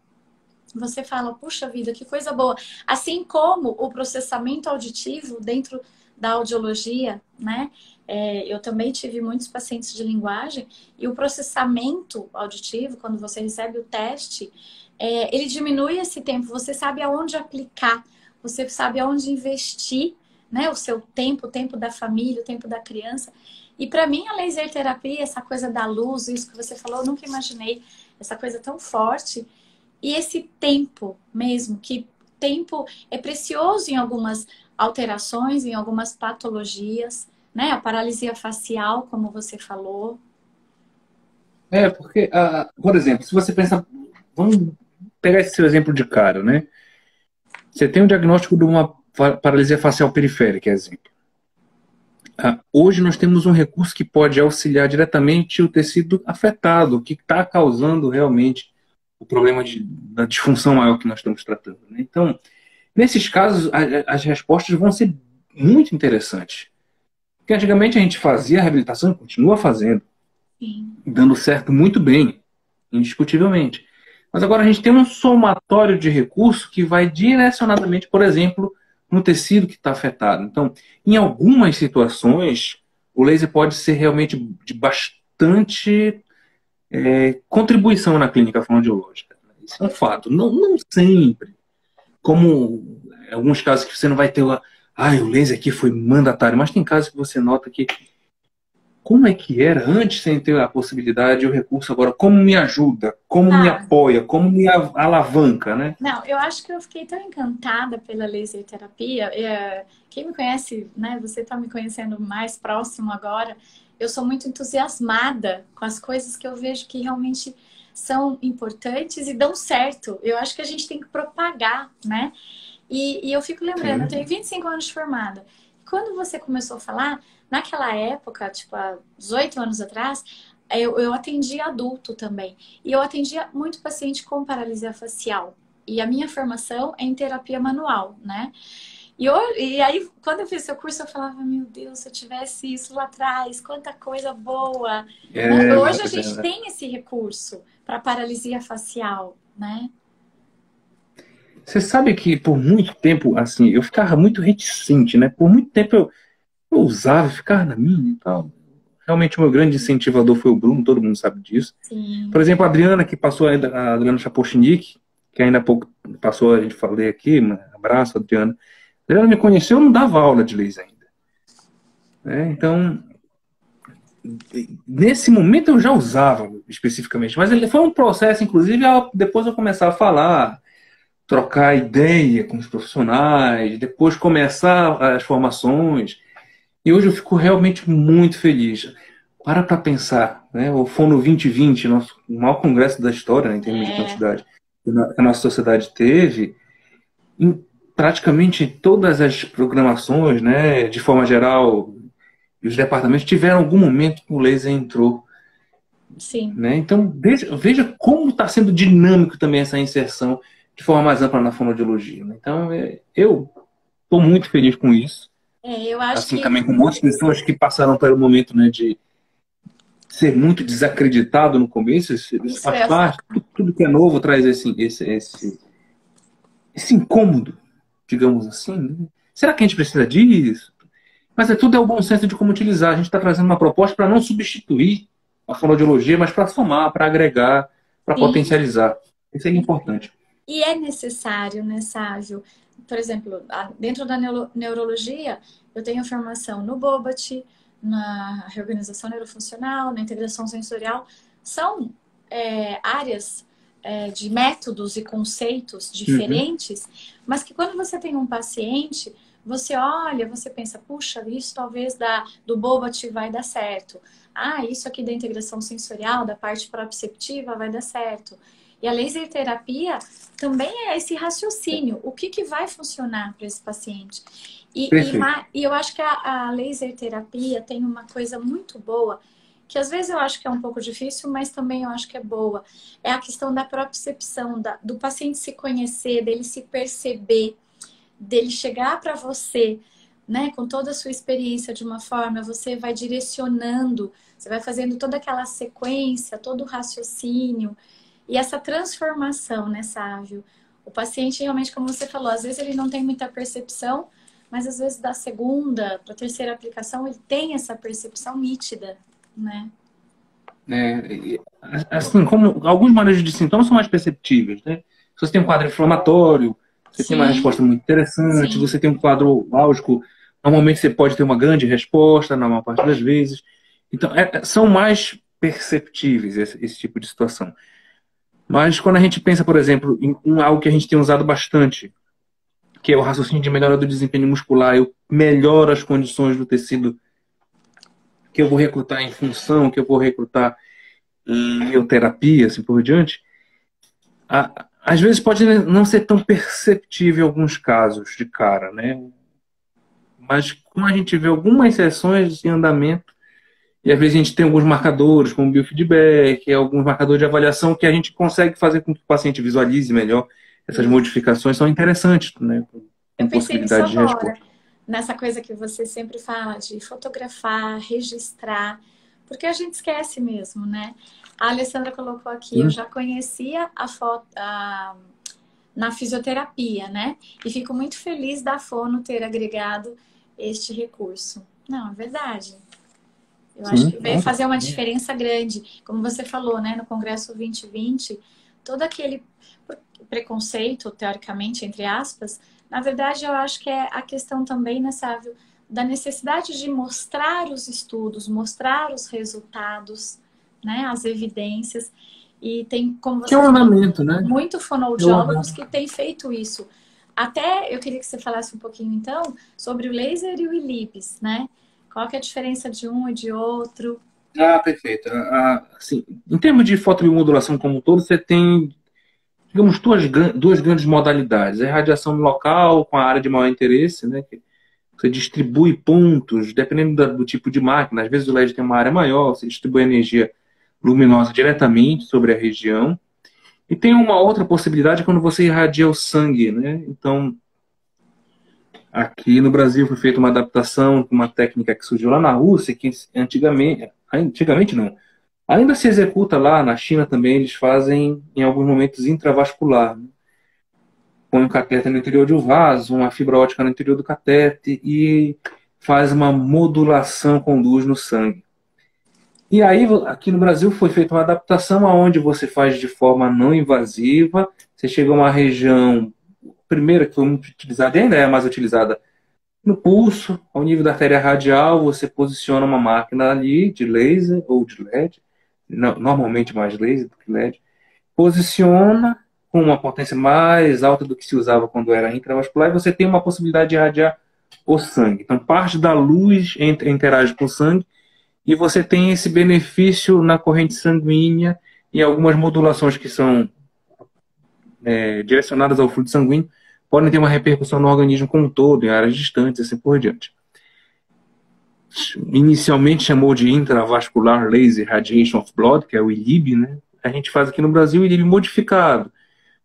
você fala, puxa vida, que coisa boa. Assim como o processamento auditivo dentro da audiologia, né? Eu também tive muitos pacientes de linguagem e o processamento auditivo, quando você recebe o teste, ele diminui esse tempo. Você sabe aonde aplicar, você sabe aonde investir, né? O seu tempo, o tempo da família, o tempo da criança. E para mim a laser terapia, essa coisa da luz, isso que você falou, eu nunca imaginei essa coisa tão forte. E esse tempo mesmo, que tempo é precioso em algumas alterações, em algumas patologias, né? A paralisia facial, como você falou. Porque, por exemplo, se você pensar, vamos pegar esse seu exemplo de cara, né? Você tem um diagnóstico de uma paralisia facial periférica, exemplo. Hoje nós temos um recurso que pode auxiliar diretamente o tecido afetado, o que está causando realmente o problema da disfunção maior que nós estamos tratando, né? Então, nesses casos, as respostas vão ser muito interessantes. Porque antigamente a gente fazia a reabilitação e continua fazendo, Sim. dando certo muito bem, indiscutivelmente. Mas agora a gente tem um somatório de recursos que vai direcionadamente, por exemplo, no tecido que está afetado. Então, em algumas situações, o laser pode ser realmente de bastante contribuição na clínica fonoaudiológica. Isso é um fato. Não sempre. Como em alguns casos que você não vai ter o laser aqui foi mandatário, mas tem casos que você nota que como é que era antes sem ter a possibilidade e o recurso agora? Como me ajuda? Como me Ah, apoia? Como me alavanca, né? não, eu acho que eu fiquei tão encantada pela laser terapia. Quem me conhece, né? Você está me conhecendo mais próximo agora. Eu sou muito entusiasmada com as coisas que eu vejo que realmente são importantes e dão certo. Eu acho que a gente tem que propagar, né? E eu fico lembrando, eu tenho Sim. 25 anos de formada. Quando você começou a falar, naquela época, tipo, há 18 anos atrás, eu atendia adulto também. E eu atendia muito paciente com paralisia facial. E a minha formação é em terapia manual, né? E aí, quando eu fiz seu curso, eu falava, meu Deus, se eu tivesse isso lá atrás, quanta coisa boa, né? É, Hoje a gente tem esse recurso para paralisia facial, né? você sabe que por muito tempo, assim, eu ficava muito reticente, né? Por muito tempo eu usava, ficava na minha e tal. Realmente o meu grande incentivador foi o Bruno, todo mundo sabe disso. Por Sim. exemplo, a Adriana, que passou ainda, a Adriana Chapochnik, que ainda há pouco passou, a gente falei aqui, um abraço, Adriana. A Adriana me conheceu, eu não dava aula de laser ainda. Né? Então, nesse momento eu já usava especificamente, mas ele foi um processo, inclusive, depois eu começar a falar, trocar ideia com os profissionais, depois começar as formações. E hoje eu fico realmente muito feliz. Para pensar, né? O Fono 2020, nosso maior congresso da história, né, em termos de É, quantidade, que a nossa sociedade teve, em praticamente todas as programações, né, de forma geral, os departamentos tiveram algum momento que o laser entrou. sim. Né? Então, veja como está sendo dinâmico também essa inserção de forma mais ampla na fonoaudiologia. Né? Então, eu estou muito feliz com isso. Eu acho Assim que também com muitas pessoas que passaram pelo momento, né, de ser muito desacreditado no começo, isso isso faz é. parte, tudo que é novo traz esse incômodo, digamos assim. Né? Será que a gente precisa disso? Mas tudo é o bom senso de como utilizar. A gente está trazendo uma proposta para não substituir a fonoaudiologia, mas para somar, para agregar, para Sim. potencializar. Isso é importante. E é necessário, né, Sávio? Por exemplo, dentro da neurologia, eu tenho formação no BOBAT, na reorganização neurofuncional, na integração sensorial. São áreas de métodos e conceitos Uhum. diferentes, mas que quando você tem um paciente, você olha, você pensa, puxa, isso talvez do BOBAT vai dar certo. Ah, isso aqui da integração sensorial, da parte proprioceptiva vai dar certo. E a laser terapia também é esse raciocínio. O que vai funcionar para esse paciente? Perfeito. E eu acho que a laser terapia tem uma coisa muito boa, que às vezes eu acho que é um pouco difícil, mas também eu acho que é boa. É a questão da propriocepção, do paciente se conhecer, dele se perceber, dele chegar para você, né, com toda a sua experiência de uma forma, você vai direcionando, você vai fazendo toda aquela sequência, todo o raciocínio. E essa transformação, né, Sávio? O paciente realmente, como você falou, às vezes ele não tem muita percepção, mas às vezes da segunda para a terceira aplicação ele tem essa percepção nítida, né? Assim, como alguns manejos de sintomas são mais perceptíveis, né? Se você tem um quadro inflamatório, você tem uma resposta Sim, muito interessante, sim. você tem um quadro álgico, normalmente você pode ter uma grande resposta na maior parte das vezes. Então, são mais perceptíveis esse tipo de situação. Mas quando a gente pensa, por exemplo, em algo que a gente tem usado bastante, que é o raciocínio de melhora do desempenho muscular, eu melhoro as condições do tecido que eu vou recrutar em função, que eu vou recrutar em mioterapia, assim por diante, às vezes pode não ser tão perceptível em alguns casos de cara, né? Mas como a gente vê algumas sessões em andamento, e às vezes a gente tem alguns marcadores, como biofeedback, alguns marcadores de avaliação que a gente consegue fazer com que o paciente visualize melhor essas Isso. modificações, são interessantes, né? Eu Com pensei nisso possibilidade de agora. resposta. nessa coisa que você sempre fala de fotografar, registrar, porque a gente esquece mesmo, né? A Alessandra colocou aqui, eu Sim, já conhecia a foto na fisioterapia, né? E fico muito feliz da Fono ter agregado este recurso. Não, é verdade. Eu acho sim, que veio nossa. fazer uma diferença grande. Como você falou, né, no Congresso 2020, todo aquele preconceito, teoricamente, entre aspas, na verdade, eu acho que é a questão também, né, Sávio, da necessidade de mostrar os estudos, mostrar os resultados, né, as evidências. E tem, como Que é você um falou, ornamento, né? muito Que é um fonoaudiólogos ornamento. que têm feito isso. Até eu queria que você falasse um pouquinho, então, sobre o laser e o ILIBS, né? Qual que é a diferença de um e de outro? Ah, perfeito. Assim, em termos de fotobiomodulação como um todo, você tem, digamos, duas grandes modalidades. A radiação local, com a área de maior interesse, né? Que você distribui pontos, dependendo do tipo de máquina. Às vezes o LED tem uma área maior, você distribui energia luminosa diretamente sobre a região. E tem uma outra possibilidade quando você irradia o sangue, né? Então, aqui no Brasil foi feita uma adaptação com uma técnica que surgiu lá na Rússia, que antigamente não, ainda se executa lá na China também, eles fazem em alguns momentos intravascular. Né? Põe um catéter no interior de um vaso, uma fibra ótica no interior do catéter e faz uma modulação com luz no sangue. E aí, aqui no Brasil, foi feita uma adaptação aonde você faz de forma não invasiva. Você chega a uma região, primeira que foi muito utilizada e ainda é mais utilizada, no pulso, ao nível da artéria radial, você posiciona uma máquina ali de laser ou de LED, normalmente mais laser do que LED, posiciona com uma potência mais alta do que se usava quando era intravascular e você tem uma possibilidade de irradiar o sangue. Então, parte da luz interage com o sangue e você tem esse benefício na corrente sanguínea e algumas modulações que são direcionadas ao fluxo sanguíneo podem ter uma repercussão no organismo como um todo, em áreas distantes e assim por diante. Inicialmente chamou de intravascular laser radiation of blood, que é o ILIB, né? A gente faz aqui no Brasil o ILIB modificado,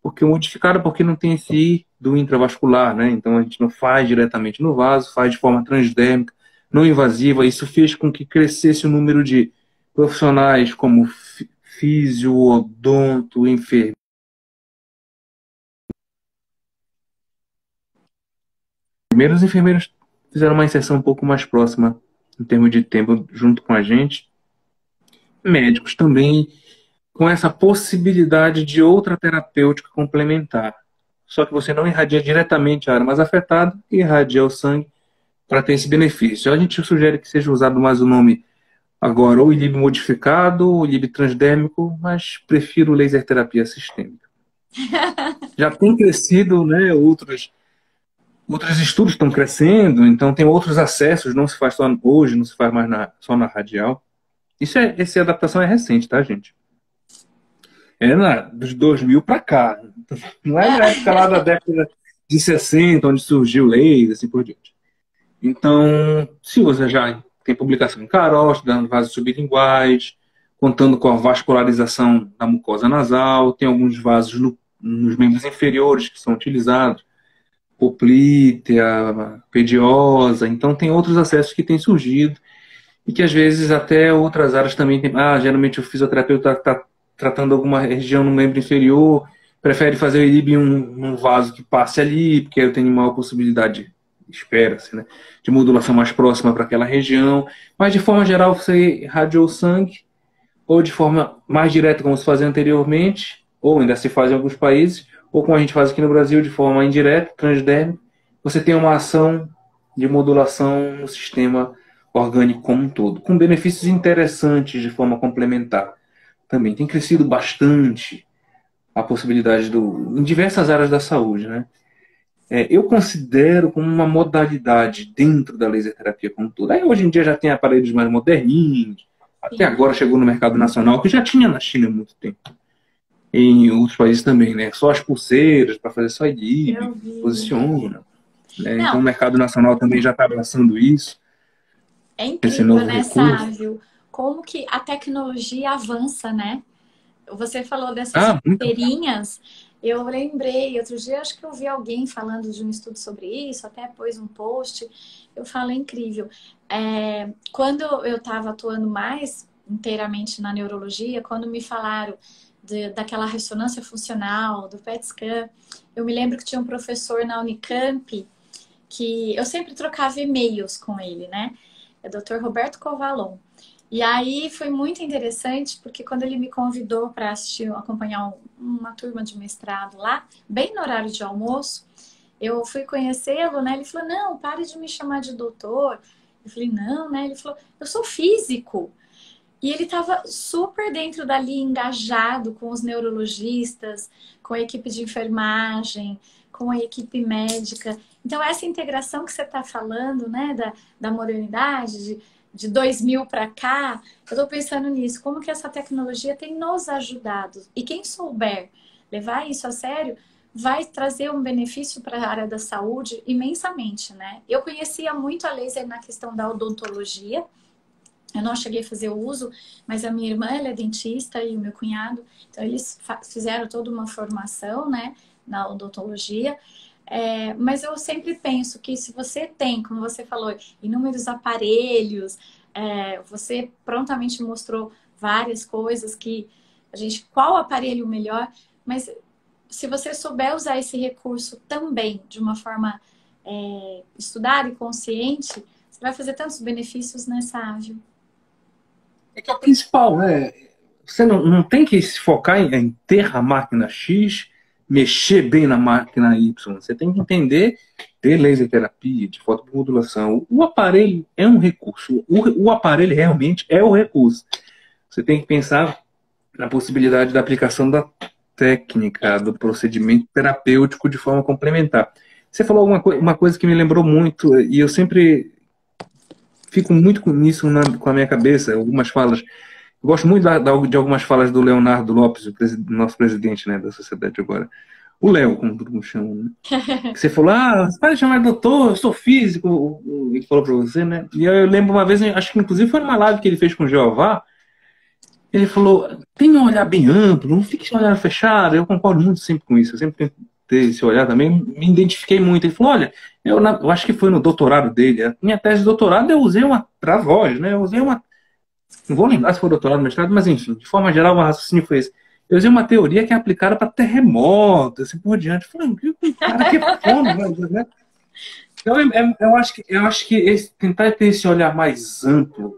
porque não tem esse I do intravascular, né? Então a gente não faz diretamente no vaso, faz de forma transdérmica, não invasiva. Isso fez com que crescesse o número de profissionais como físio, odonto, enfermeiro. Os enfermeiros fizeram uma inserção um pouco mais próxima em termos de tempo junto com a gente. Médicos também, com essa possibilidade de outra terapêutica complementar. Só que você não irradia diretamente a área mais afetada e irradia o sangue para ter esse benefício. A gente sugere que seja usado mais o nome agora, ou ILIB modificado, ou ILIB transdérmico, mas prefiro laser terapia sistêmica. Já tem crescido, né, outros estudos estão crescendo, então tem outros acessos, não se faz só hoje, não se faz mais só na radial. Essa adaptação é recente, tá, gente? Dos 2000 para cá. Não é na época lá da década de 60, onde surgiu o laser, assim por diante. Então, se você já tem publicação em caroço, dando vasos sublinguais, contando com a vascularização da mucosa nasal, tem alguns vasos nos membros inferiores que são utilizados, poplítea, pediosa, então tem outros acessos que têm surgido e que às vezes até outras áreas também tem. Geralmente o fisioterapeuta está tratando alguma região no membro inferior, prefere fazer o ILIB num vaso que passe ali, porque eu tenho maior possibilidade, espera-se, né, de modulação mais próxima para aquela região. Mas de forma geral você irradiou o sangue, ou de forma mais direta, como se fazia anteriormente, ou ainda se faz em alguns países, ou como a gente faz aqui no Brasil, de forma indireta, transdérmica, você tem uma ação de modulação no sistema orgânico como um todo, com benefícios interessantes de forma complementar. Também tem crescido bastante a possibilidade em diversas áreas da saúde, né? Eu considero como uma modalidade dentro da laser terapia como um todo. Aí hoje em dia já tem aparelhos mais moderninhos, até Sim, agora chegou no mercado nacional, que já tinha na China há muito tempo. Em outros países também, né? Só as pulseiras para fazer só eu ILIB, vi. posiciona. Né? Então o Não, mercado nacional também já está abraçando isso, é esse incrível, novo né, recurso. Sávio? Como que a tecnologia avança, né? Você falou dessas Ah, muito. pulseirinhas, eu lembrei, outro dia acho que eu vi alguém falando de um estudo sobre isso, até pôs um post, eu falo, é incrível. Quando eu estava atuando mais inteiramente na neurologia, quando me falaram daquela ressonância funcional, do PET scan, eu me lembro que tinha um professor na Unicamp, que eu sempre trocava e-mails com ele, né? É o Dr. Roberto Covalon. E aí foi muito interessante, porque quando ele me convidou para assistir, acompanhar uma turma de mestrado lá, bem no horário de almoço, eu fui conhecê-lo, né? Ele falou, não, pare de me chamar de doutor. Eu falei, não, né? Ele falou, eu sou físico. E ele estava super dentro dali, engajado com os neurologistas, com a equipe de enfermagem, com a equipe médica. Então, essa integração que você está falando, né, da modernidade, de 2000 para cá, eu estou pensando nisso, como que essa tecnologia tem nos ajudado. E quem souber levar isso a sério, vai trazer um benefício para a área da saúde imensamente, né? Eu conhecia muito a laser na questão da odontologia, eu não cheguei a fazer o uso, mas a minha irmã, ela é dentista e o meu cunhado, então eles fizeram toda uma formação, né, na odontologia. Mas eu sempre penso que se você tem, como você falou, inúmeros aparelhos, você prontamente mostrou várias coisas que qual aparelho melhor, mas se você souber usar esse recurso também de uma forma estudada e consciente, você vai fazer tantos benefícios nessa área. É que é o principal, né? Você não tem que se focar em ter a máquina X, mexer bem na máquina Y. Você tem que entender de laser terapia, de fotomodulação. O aparelho é um recurso. O aparelho realmente é o recurso. Você tem que pensar na possibilidade da aplicação da técnica, do procedimento terapêutico de forma complementar. Você falou uma coisa que me lembrou muito, e eu sempre fico muito com isso com a minha cabeça, algumas falas. Eu gosto muito de algumas falas do Leonardo Lopes, nosso presidente, né, da sociedade agora. O Léo, como todo mundo chama, né? Você falou, você pode chamar de doutor, eu sou físico. Ele falou pra você, né? E eu lembro uma vez, acho que inclusive foi numa live que ele fez com o Jeová, ele falou, tem um olhar bem amplo, não fique com o olhar fechado. Eu concordo muito sempre com isso, eu sempre tento ter esse olhar também, me identifiquei muito. Ele falou, olha, eu acho que foi no doutorado dele, a minha tese de doutorado eu usei uma, pra voz, né? Eu usei uma, não vou lembrar se foi doutorado ou mestrado, mas enfim, de forma geral o raciocínio foi esse. Eu usei uma teoria que é aplicada para terremoto, assim por diante. Eu falei, que cara que é fono, né? Então, eu acho que tentar ter esse olhar mais amplo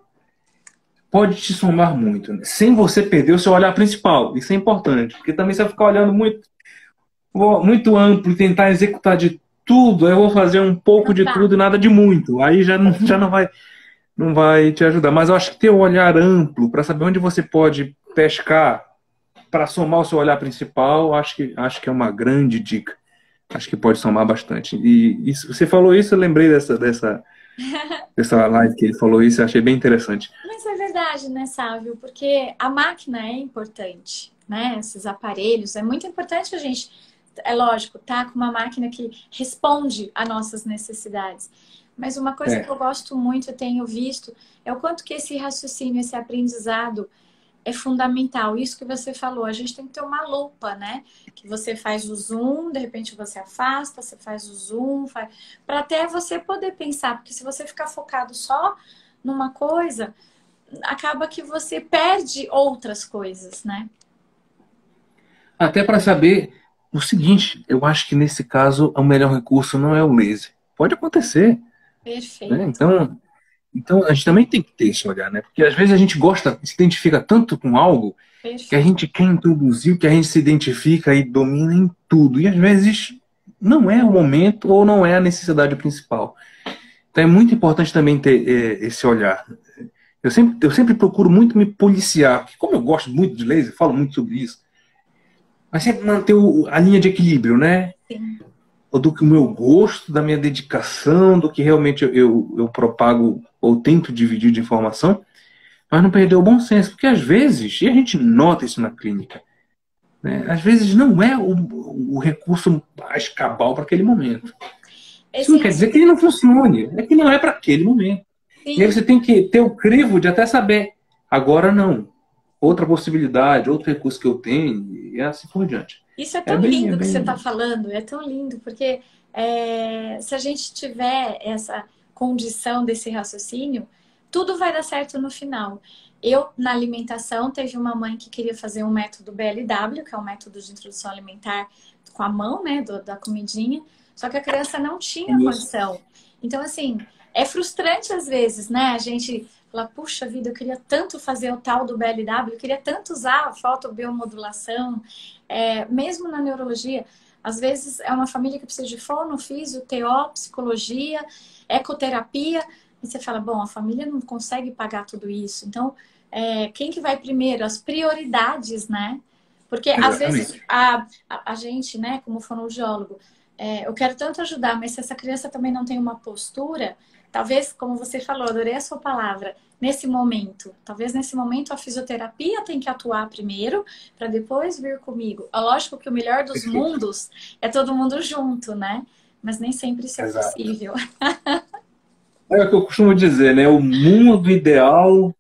pode te somar muito, né? Sem você perder o seu olhar principal. Isso é importante, porque também você vai ficar olhando muito amplo e tentar executar de tudo, eu vou fazer um pouco de tudo e nada de muito. Aí já não vai te ajudar. Mas eu acho que ter um olhar amplo para saber onde você pode pescar para somar o seu olhar principal, acho que é uma grande dica. Acho que pode somar bastante. E você falou isso, eu lembrei dessa live que ele falou isso, eu achei bem interessante. Mas é verdade, né, Sávio? Porque a máquina é importante, né? Esses aparelhos, é muito importante a gente, é lógico, tá com uma máquina que responde a nossas necessidades. Mas uma coisa que eu gosto muito, eu tenho visto, é o quanto que esse raciocínio, esse aprendizado é fundamental. Isso que você falou, a gente tem que ter uma lupa, né? Que você faz o zoom, de repente você afasta, você faz o zoom, para até você poder pensar, porque se você ficar focado só numa coisa, acaba que você perde outras coisas, né? Até para saber o seguinte, eu acho que nesse caso o melhor recurso não é o laser. Pode acontecer, Perfeito. né? Então a gente também tem que ter esse olhar, né? Porque às vezes a gente se identifica tanto com algo que a gente quer introduzir, que a gente se identifica e domina em tudo. E às vezes não é o momento ou não é a necessidade principal. Então é muito importante também ter esse olhar. Eu sempre procuro muito me policiar, porque como eu gosto muito de laser, falo muito sobre isso, mas sempre manter a linha de equilíbrio, né? Sim. Do que o meu gosto, da minha dedicação, do que realmente eu propago ou tento dividir de informação, mas não perder o bom senso, porque às vezes, e a gente nota isso na clínica, né, às vezes não é o recurso mais cabal para aquele momento. Isso não quer dizer que ele não funcione, é que não é para aquele momento. Sim. E aí você tem que ter o crivo de até saber, agora não. outra possibilidade, outro recurso que eu tenho, e assim por diante. Isso é É tão bem, é lindo que você bem. está falando, é tão lindo, porque se a gente tiver essa condição desse raciocínio, tudo vai dar certo no final. Eu, na alimentação, teve uma mãe que queria fazer um método BLW, que é um método de introdução alimentar com a mão, né, da comidinha, só que a criança não tinha Isso. condição. Então, assim, é frustrante às vezes, né? A gente fala, puxa vida, eu queria tanto fazer o tal do BLW, eu queria tanto usar a fotobiomodulação, mesmo na neurologia, às vezes é uma família que precisa de fono, físio, TO, psicologia, ecoterapia, e você fala, bom, a família não consegue pagar tudo isso. Então, quem que vai primeiro? As prioridades, né? Porque às vezes Exatamente. a gente, né, como fonoaudiólogo, eu quero tanto ajudar, mas se essa criança também não tem uma postura, talvez, como você falou, adorei a sua palavra, talvez nesse momento a fisioterapia tem que atuar primeiro, para depois vir comigo. É lógico que o melhor dos Perfeito. mundos é todo mundo junto, né? Mas nem sempre isso é Exato. possível. É o que eu costumo dizer, né? O mundo ideal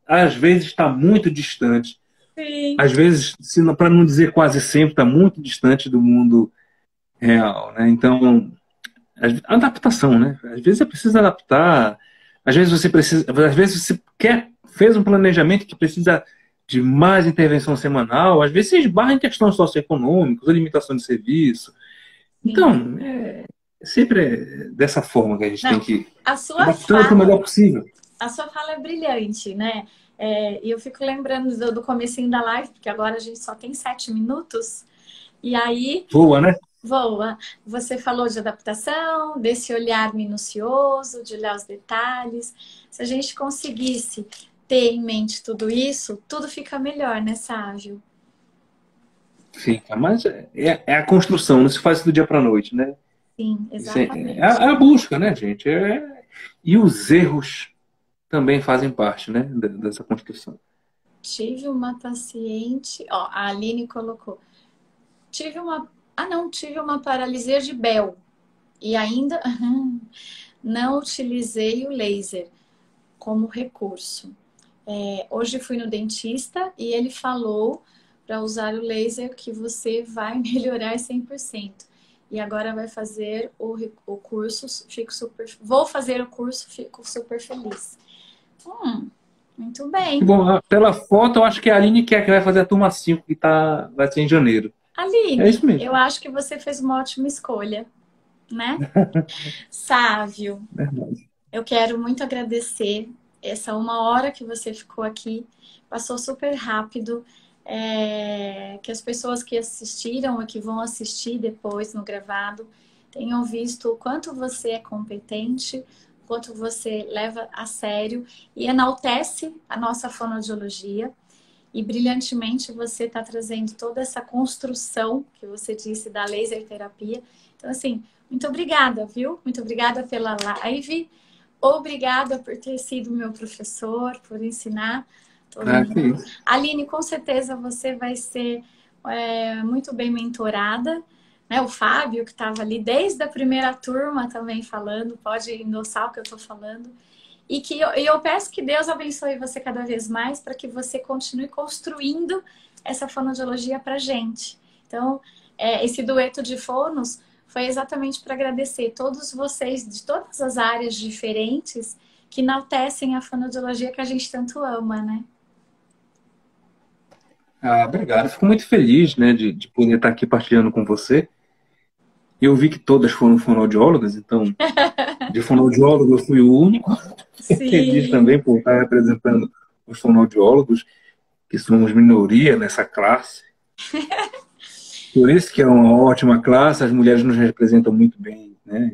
às vezes está muito distante. Sim. Às vezes, para não dizer quase sempre, está muito distante do mundo real, né? Então, adaptação, né? Às vezes é preciso adaptar. Às vezes você fez um planejamento que precisa de mais intervenção semanal. Às vezes você esbarra em questões socioeconômicas, limitação de serviço. Sim. Então, sempre dessa forma que a gente tem Não, que a sua adaptando para o fala, melhor possível. a sua fala é brilhante, né? E eu fico lembrando do comecinho da live, porque agora a gente só tem 7 minutos. E aí, Boa, né? voa. Você falou de adaptação, desse olhar minucioso, de olhar os detalhes. Se a gente conseguisse ter em mente tudo isso, tudo fica melhor, né, Sávio? Fica, mas é a construção, não se faz do dia para a noite, né? Sim, Isso é, exatamente. a busca, né, gente? E os erros também fazem parte, né, dessa construção. Tive uma paciente, ó, a Aline colocou. Tive uma, não, tive uma paralisia de Bell e ainda não utilizei o laser como recurso. Hoje fui no dentista e ele falou para usar o laser que você vai melhorar 100%. E agora vai fazer o curso, vou fazer o curso, fico super feliz. Muito bem. Bom, pela foto, eu acho que a Aline que vai fazer a turma 5 que vai ser em janeiro. É Aline, isso mesmo. eu acho que você fez uma ótima escolha, né? Sávio, Verdade. eu quero muito agradecer essa 1 hora que você ficou aqui. Passou super rápido. Que as pessoas que assistiram ou que vão assistir depois no gravado tenham visto o quanto você é competente, o quanto você leva a sério e enaltece a nossa fonoaudiologia. E brilhantemente você está trazendo toda essa construção que você disse da laser terapia. Então, assim, muito obrigada, viu? Muito obrigada pela live. Obrigada por ter sido meu professor, por ensinar todo Ah, que mundo. isso. Aline, com certeza você vai ser muito bem mentorada. Né? O Fábio, que estava ali desde a primeira turma também falando, pode endossar o que eu estou falando. E que eu peço que Deus abençoe você cada vez mais para que você continue construindo essa fonoaudiologia para gente. Então, esse dueto de fonos foi exatamente para agradecer todos vocês de todas as áreas diferentes que enaltecem a fonoaudiologia que a gente tanto ama, né? Ah, obrigado. Eu fico muito feliz, né, de poder estar aqui partilhando com você. Eu vi que todas foram fonoaudiólogas, então, de fonoaudiólogo eu fui o único. Feliz Sim, também por estar representando os fonoaudiólogos, que somos minoria nessa classe. Por isso que é uma ótima classe, as mulheres nos representam muito bem, né?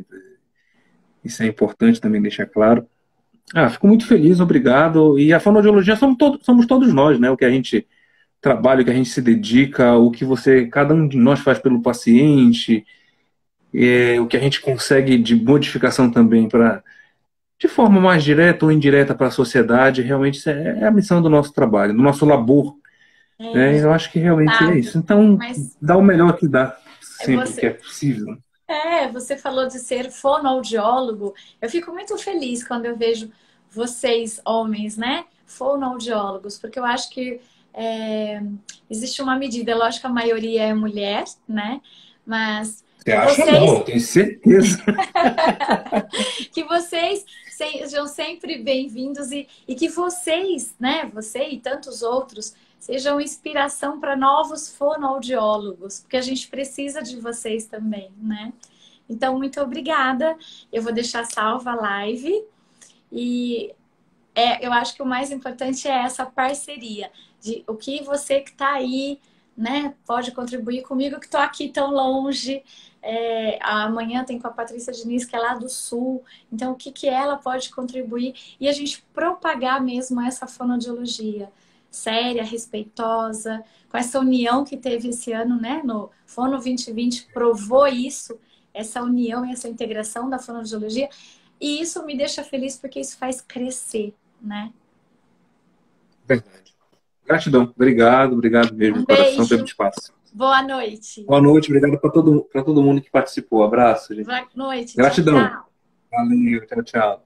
Isso é importante também deixar claro. Ah, fico muito feliz, obrigado. E a fonoaudiologia somos todos nós, né? O que a gente trabalha, o que a gente se dedica, o que cada um de nós faz pelo paciente, o que a gente consegue de modificação também de forma mais direta ou indireta para a sociedade, realmente isso é a missão do nosso trabalho, do nosso labor, né? Eu acho que realmente é sabe? isso. Então, Mas dá o melhor que dá, sempre que é você, possível. você falou de ser fonoaudiólogo. Eu fico muito feliz quando eu vejo vocês, homens, né? Fonoaudiólogos, porque eu acho que existe uma medida, lógico que a maioria é mulher, né? Mas Você acha? Não, eu tenho certeza. que vocês sejam sempre bem-vindos e que vocês, né, você e tantos outros, sejam inspiração para novos fonoaudiólogos, porque a gente precisa de vocês também, né? Então, muito obrigada. Eu vou deixar salva a live e eu acho que o mais importante é essa parceria de o que você que está aí, né, pode contribuir comigo que estou aqui tão longe. Amanhã tem com a Patrícia Diniz, que é lá do Sul. Então, o que ela pode contribuir e a gente propagar mesmo essa fonoaudiologia séria, respeitosa, com essa união que teve esse ano, né? No Fono 2020 provou isso, essa união e essa integração da fonoaudiologia. E isso me deixa feliz porque isso faz crescer, né? Verdade. Gratidão. Obrigado mesmo, Um de coração, pelo beijo. espaço. Boa noite. Boa noite, obrigado para todo mundo que participou. Abraço, gente. Boa noite. Gratidão. Tchau, tchau. Valeu, tchau, tchau.